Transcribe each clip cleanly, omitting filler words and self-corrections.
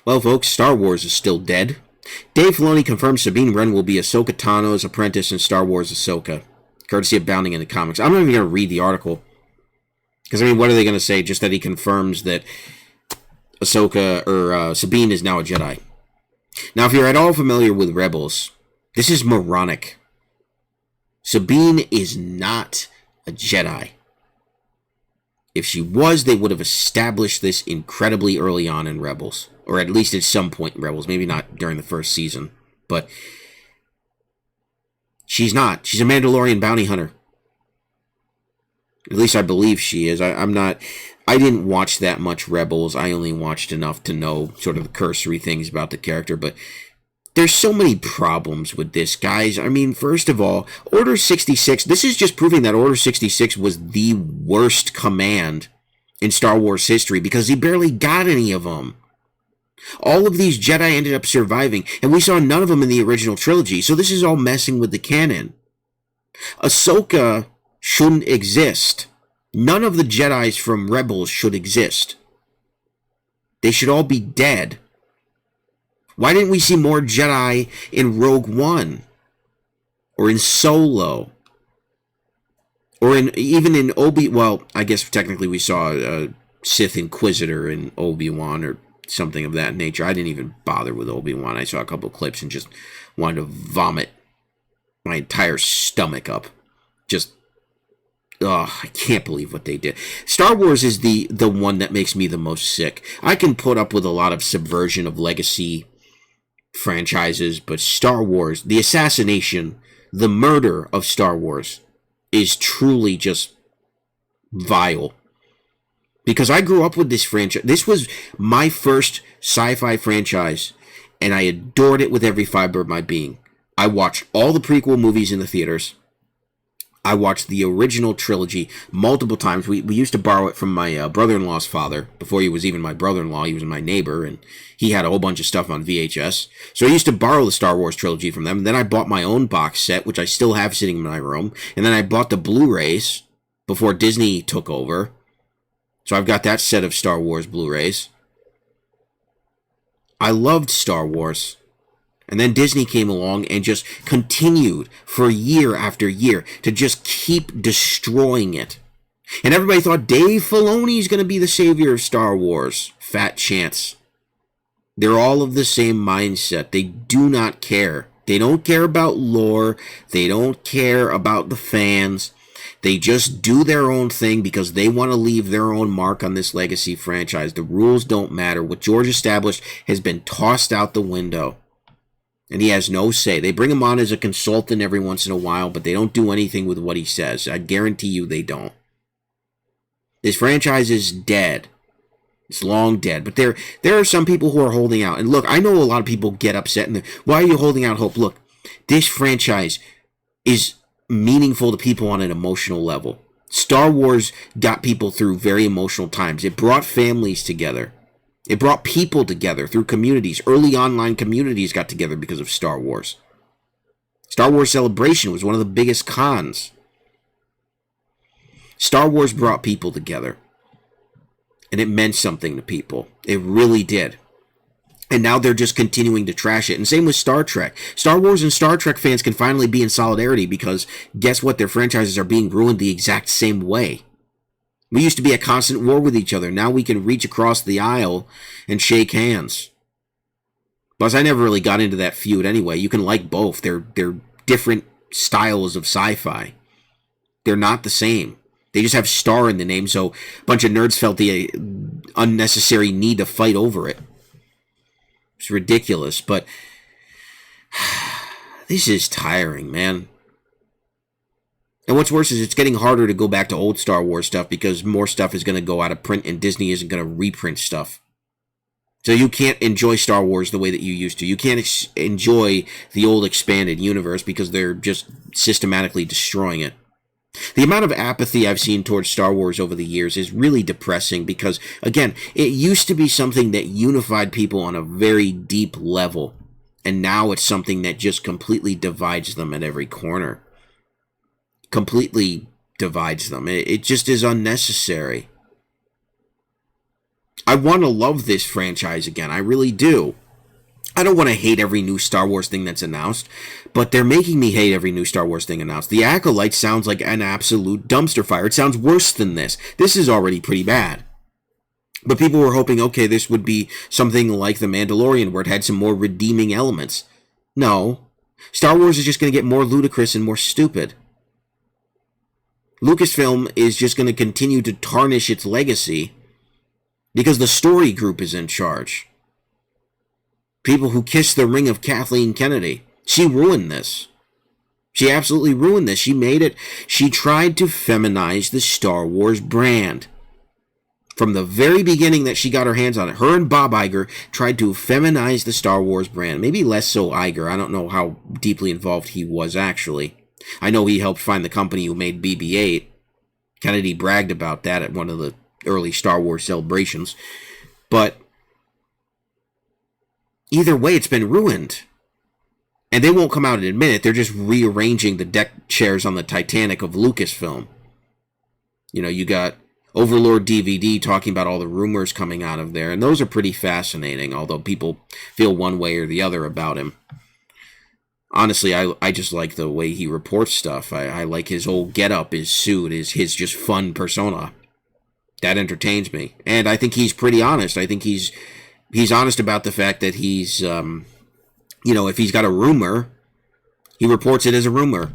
Well, folks, Star Wars is still dead. Dave Filoni confirms Sabine Wren will be Ahsoka Tano's apprentice in Star Wars Ahsoka, courtesy of Bounding in the Comics. I'm not even going to read the article. Because, I mean, what are they going to say? Just that he confirms that Ahsoka, or Sabine is now a Jedi. Now, if you're at all familiar with Rebels, this is moronic. Sabine is not a Jedi. If she was, they would have established this incredibly early on in Rebels. Or at least at some point in Rebels. Maybe not during the first season. But she's not. She's a Mandalorian bounty hunter. At least I believe she is. I didn't watch that much Rebels. I only watched enough to know sort of the cursory things about the character. But there's so many problems with this, guys. I mean, first of all, Order 66, this is just proving that Order 66 was the worst command in Star Wars history because he barely got any of them. All of these Jedi ended up surviving, and we saw none of them in the original trilogy, so this is all messing with the canon. Ahsoka shouldn't exist. None of the Jedis from Rebels should exist. They should all be dead. Why didn't we see more Jedi in Rogue One? Or in Solo? Or even in well, I guess technically we saw a Sith Inquisitor in Obi-Wan or something of that nature. I didn't even bother with Obi-Wan. I saw a couple of clips and just wanted to vomit my entire stomach up. Just, I can't believe what they did. Star Wars is the one that makes me the most sick. I can put up with a lot of subversion of legacy franchises, but Star Wars, the assassination, the murder of Star Wars is truly just vile. Because I grew up with this franchise. This was my first sci-fi franchise, and I adored it with every fiber of my being. I watched all the prequel movies in the theaters. I watched the original trilogy multiple times. We used to borrow it from my brother-in-law's father. Before he was even my brother-in-law, he was my neighbor, and he had a whole bunch of stuff on VHS. So I used to borrow the Star Wars trilogy from them. And then I bought my own box set, which I still have sitting in my room. And then I bought the Blu-rays before Disney took over. So I've got that set of Star Wars Blu-rays. I loved Star Wars. And then Disney came along and just continued for year after year to just keep destroying it. And everybody thought Dave Filoni is going to be the savior of Star Wars. Fat chance. They're all of the same mindset. They do not care. They don't care about lore. They don't care about the fans. They just do their own thing because they want to leave their own mark on this legacy franchise. The rules don't matter. What George established has been tossed out the window. And he has no say. They bring him on as a consultant every once in a while, but they don't do anything with what he says. I guarantee you they don't. This franchise is dead. It's long dead. But there are some people who are holding out. And look, I know a lot of people get upset. And why are you holding out hope? Look, this franchise is meaningful to people on an emotional level. Star Wars got people through very emotional times. It brought families together. It brought people together through communities. Early online communities got together because of Star Wars. Star Wars Celebration was one of the biggest cons. Star Wars brought people together. And it meant something to people. It really did. And now they're just continuing to trash it. And same with Star Trek. Star Wars and Star Trek fans can finally be in solidarity because guess what? Their franchises are being ruined the exact same way. We used to be at constant war with each other. Now we can reach across the aisle and shake hands. Plus, I never really got into that feud anyway. You can like both. They're different styles of sci-fi. They're not the same. They just have star in the name, so a bunch of nerds felt the unnecessary need to fight over it. It's ridiculous, but this is tiring, man. And what's worse is it's getting harder to go back to old Star Wars stuff because more stuff is going to go out of print and Disney isn't going to reprint stuff. So you can't enjoy Star Wars the way that you used to. You can't enjoy the old expanded universe because they're just systematically destroying it. The amount of apathy I've seen towards Star Wars over the years is really depressing because, again, it used to be something that unified people on a very deep level, and now it's something that just completely divides them at every corner. Completely divides them. It just is unnecessary. I want to love this franchise again. I really do. I don't want to hate every new Star Wars thing that's announced, but they're making me hate every new Star Wars thing announced. The Acolyte sounds like an absolute dumpster fire. It sounds worse than this. This is already pretty bad. But people were hoping, okay, this would be something like The Mandalorian, where it had some more redeeming elements. No. Star Wars is just going to get more ludicrous and more stupid. Lucasfilm is just going to continue to tarnish its legacy because the story group is in charge. People who kissed the ring of Kathleen Kennedy. She ruined this. She absolutely ruined this. She made it. She tried to feminize the Star Wars brand. From the very beginning that she got her hands on it, her and Bob Iger tried to feminize the Star Wars brand. Maybe less so Iger. I don't know how deeply involved he was actually. I know he helped find the company who made BB-8. Kennedy bragged about that at one of the early Star Wars celebrations. But either way, it's been ruined. And they won't come out and admit it. They're just rearranging the deck chairs on the Titanic of Lucasfilm. You know, you got Overlord DVD talking about all the rumors coming out of there, and those are pretty fascinating, although people feel one way or the other about him. Honestly, I just like the way he reports stuff. I like his old getup, his suit, his just fun persona. That entertains me. And I think he's pretty honest. I think he's honest about the fact that he's, if he's got a rumor, he reports it as a rumor.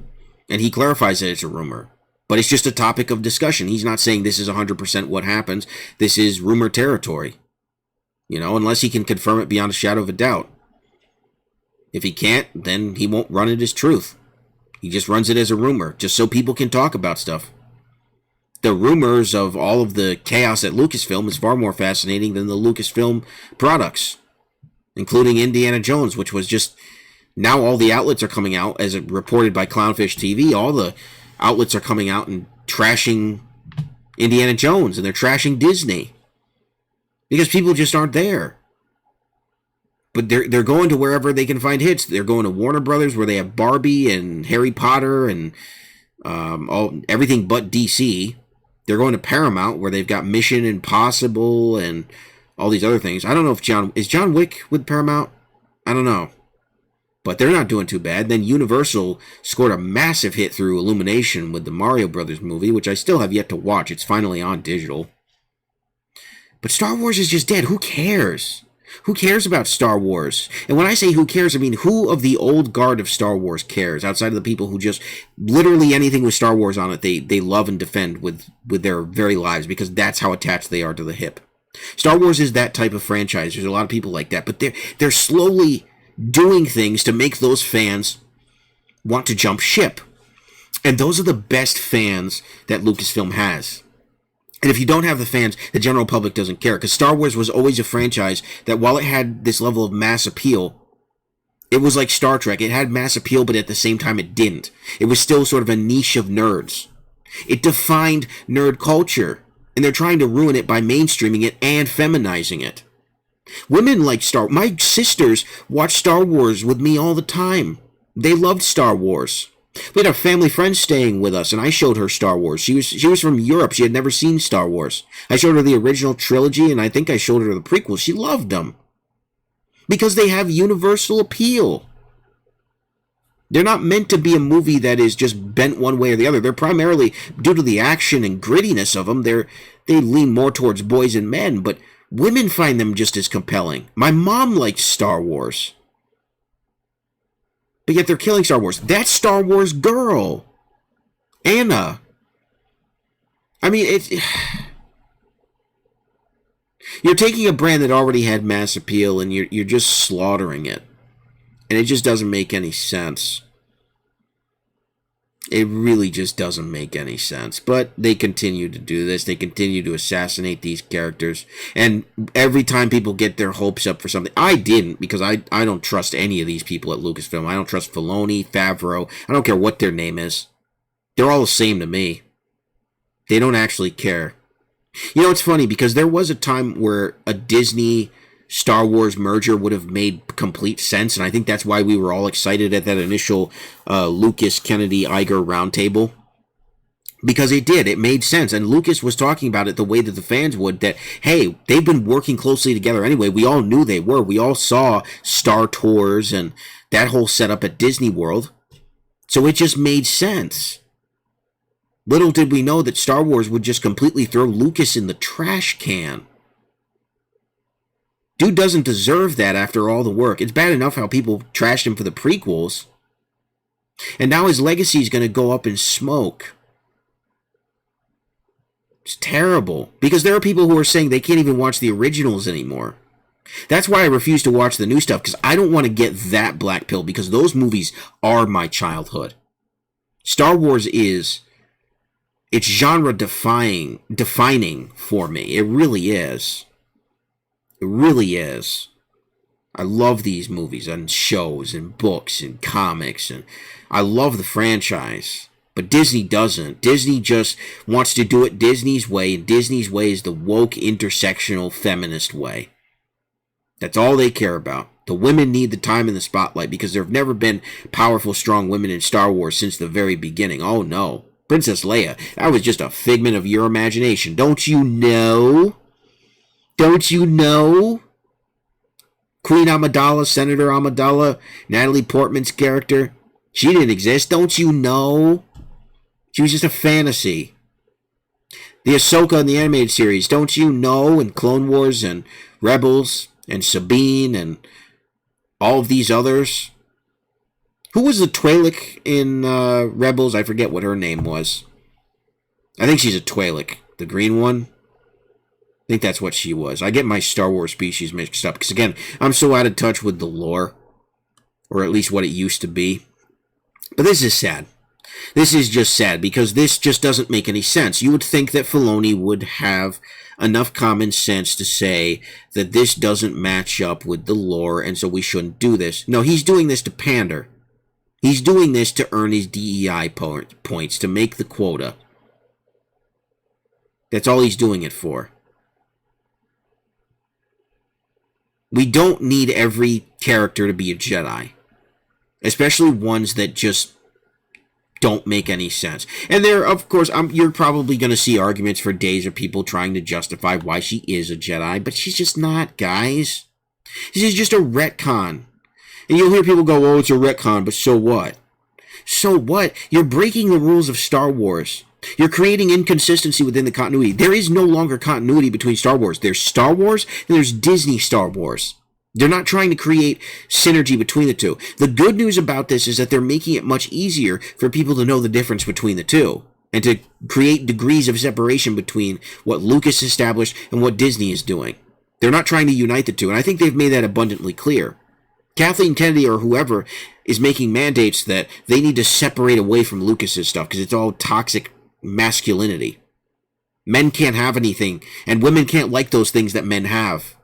And he clarifies that it's a rumor. But it's just a topic of discussion. He's not saying this is 100% what happens. This is rumor territory. Unless he can confirm it beyond a shadow of a doubt. If he can't, then he won't run it as truth. He just runs it as a rumor, just so people can talk about stuff. The rumors of all of the chaos at Lucasfilm is far more fascinating than the Lucasfilm products, including Indiana Jones, which was just... Now all the outlets are coming out, as reported by Clownfish TV, all the outlets are coming out and trashing Indiana Jones, and they're trashing Disney. Because people just aren't there. But they're going to wherever they can find hits. They're going to Warner Brothers, where they have Barbie and Harry Potter and everything but DC. They're going to Paramount, where they've got Mission Impossible and all these other things. I don't know if John Wick with Paramount? I don't know. But they're not doing too bad. Then Universal scored a massive hit through Illumination with the Mario Brothers movie, which I still have yet to watch. It's finally on digital. But Star Wars is just dead. Who cares? Who cares about Star Wars? And when I say who cares, I mean who of the old guard of Star Wars cares, outside of the people who just, literally anything with Star Wars on it, they love and defend with their very lives, because that's how attached they are to the hip. Star Wars is that type of franchise. There's a lot of people like that, but they're slowly doing things to make those fans want to jump ship. And those are the best fans that Lucasfilm has. And if you don't have the fans, the general public doesn't care. Because Star Wars was always a franchise that, while it had this level of mass appeal, it was like Star Trek. It had mass appeal, but at the same time it didn't. It was still sort of a niche of nerds. It defined nerd culture. And they're trying to ruin it by mainstreaming it and feminizing it. Women like my sisters watch Star Wars with me all the time. They loved Star Wars. We had a family friend staying with us, and I showed her Star Wars. She was from Europe. She had never seen Star Wars. I showed her the original trilogy, and I think I showed her the prequels. She loved them. Because they have universal appeal. They're not meant to be a movie that is just bent one way or the other. They're primarily, due to the action and grittiness of them, they lean more towards boys and men, but women find them just as compelling. My mom likes Star Wars. But yet they're killing Star Wars. That Star Wars girl, Anna. I mean, you're taking a brand that already had mass appeal and you're just slaughtering it. And it just doesn't make any sense. It really just doesn't make any sense. But they continue to do this. They continue to assassinate these characters. And every time people get their hopes up for something... I didn't, because I don't trust any of these people at Lucasfilm. I don't trust Filoni, Favreau. I don't care what their name is. They're all the same to me. They don't actually care. It's funny, because there was a time where a Disney Star Wars merger would have made complete sense, and I think that's why we were all excited at that initial Lucas, Kennedy, Iger roundtable. because it did. It made sense. And Lucas was talking about it the way that the fans would, that, hey, they've been working closely together anyway. We all knew they were. We all saw Star Tours and that whole setup at Disney World. So it just made sense. Little did we know that Star Wars would just completely throw Lucas in the trash can. Dude doesn't deserve that after all the work. It's bad enough how people trashed him for the prequels. And now his legacy is going to go up in smoke. It's terrible. Because there are people who are saying they can't even watch the originals anymore. That's why I refuse to watch the new stuff, because I don't want to get that black pill, because those movies are my childhood. Star Wars is... it's genre defining for me. It really is. It really is. I love these movies and shows and books and comics, and I love the franchise. But Disney doesn't. Disney just wants to do it Disney's way, and Disney's way is the woke, intersectional, feminist way. That's all they care about. The women need the time in the spotlight because there have never been powerful, strong women in Star Wars since the very beginning. Oh no. Princess Leia, that was just a figment of your imagination. Don't you know? Don't you know? Queen Amidala, Senator Amidala, Natalie Portman's character, she didn't exist. Don't you know? She was just a fantasy. The Ahsoka in the animated series, don't you know? And Clone Wars and Rebels and Sabine and all of these others. Who was the Twi'lek in Rebels? I forget what her name was. I think she's a Twi'lek. The green one? I think that's what she was. I get my Star Wars species mixed up. Because again, I'm so out of touch with the lore. Or at least what it used to be. But this is sad. This is just sad. Because this just doesn't make any sense. You would think that Filoni would have enough common sense to say that this doesn't match up with the lore. And so we shouldn't do this. No, he's doing this to pander. He's doing this to earn his DEI points, to make the quota. That's all he's doing it for. We don't need every character to be a Jedi. Especially ones that just don't make any sense. And there, of course, you're probably going to see arguments for days of people trying to justify why she is a Jedi, but she's just not, guys. This is just a retcon. And you'll hear people go, oh, it's a retcon, but so what? So what? You're breaking the rules of Star Wars. You're creating inconsistency within the continuity. There is no longer continuity between Star Wars. There's Star Wars and there's Disney Star Wars. They're not trying to create synergy between the two. The good news about this is that they're making it much easier for people to know the difference between the two and to create degrees of separation between what Lucas established and what Disney is doing. They're not trying to unite the two, and I think they've made that abundantly clear. Kathleen Kennedy or whoever is making mandates that they need to separate away from Lucas's stuff because it's all toxic masculinity. Men can't have anything, and women can't like those things that men have.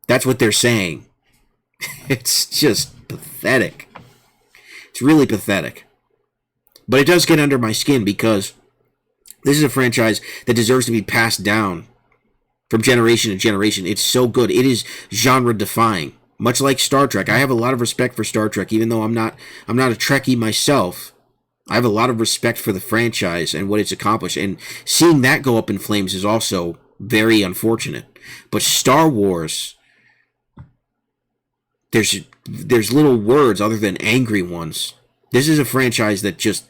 That's what they're saying. It's just pathetic. It's really pathetic. But it does get under my skin because this is a franchise that deserves to be passed down from generation to generation. It's so good. It is genre defying. Much like Star Trek. I have a lot of respect for Star Trek, even though I'm not a Trekkie myself. I have a lot of respect for the franchise and what it's accomplished. And seeing that go up in flames is also very unfortunate. But Star Wars, there's little words other than angry ones. This is a franchise that just,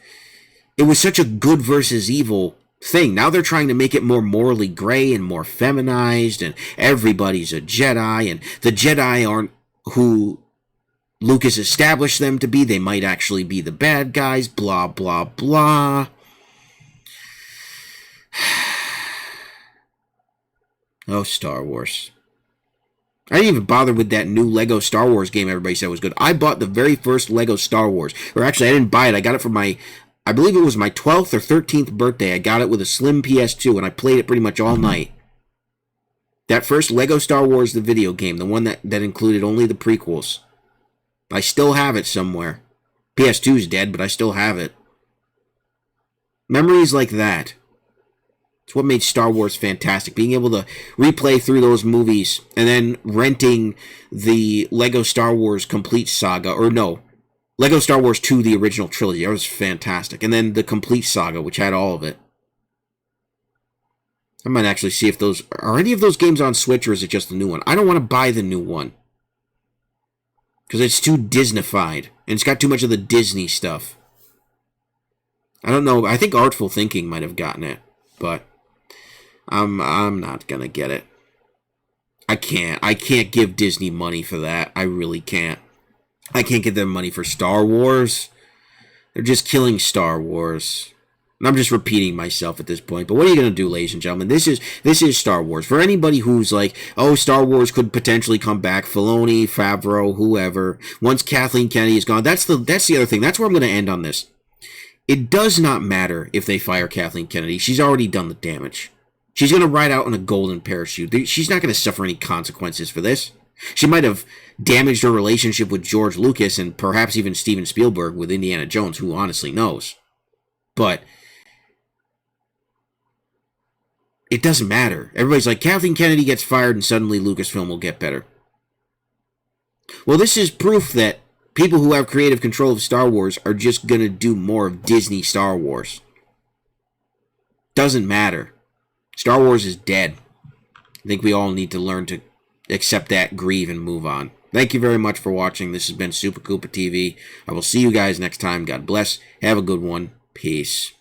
it was such a good versus evil thing. Now they're trying to make it more morally gray and more feminized, and everybody's a Jedi, and the Jedi aren't who Lucas established them to be. They might actually be the bad guys, blah, blah, blah. Oh, Star Wars. I didn't even bother with that new Lego Star Wars game everybody said was good. I bought the very first Lego Star Wars. Or actually, I didn't buy it. I got it for I believe it was my 12th or 13th birthday. I got it with a slim PS2, and I played it pretty much all night. That first Lego Star Wars, the video game, the one that included only the prequels. I still have it somewhere. PS2's dead, but I still have it. Memories like that. It's what made Star Wars fantastic. Being able to replay through those movies and then renting the Lego Star Wars Complete Saga, or no, Lego Star Wars 2, the original trilogy. That was fantastic. And then the Complete Saga, which had all of it. I might actually see if those are any of those games on Switch, or is it just the new one? I don't want to buy the new one because it's too Disneyfied and it's got too much of the Disney stuff. I don't know. I think Artful Thinking might have gotten it, but I'm not gonna get it. I can't give Disney money for that. I really can't. I can't give them money for Star Wars. They're just killing Star Wars. And I'm just repeating myself at this point. But what are you going to do, ladies and gentlemen? This is Star Wars. For anybody who's like, oh, Star Wars could potentially come back, Filoni, Favreau, whoever, once Kathleen Kennedy is gone, that's the other thing. That's where I'm going to end on this. It does not matter if they fire Kathleen Kennedy. She's already done the damage. She's going to ride out in a golden parachute. She's not going to suffer any consequences for this. She might have damaged her relationship with George Lucas and perhaps even Steven Spielberg with Indiana Jones, who honestly knows. But it doesn't matter. Everybody's like, Kathleen Kennedy gets fired and suddenly Lucasfilm will get better. Well, this is proof that people who have creative control of Star Wars are just going to do more of Disney Star Wars. Doesn't matter. Star Wars is dead. I think we all need to learn to accept that, grieve, and move on. Thank you very much for watching. This has been Super Koopa TV. I will see you guys next time. God bless. Have a good one. Peace.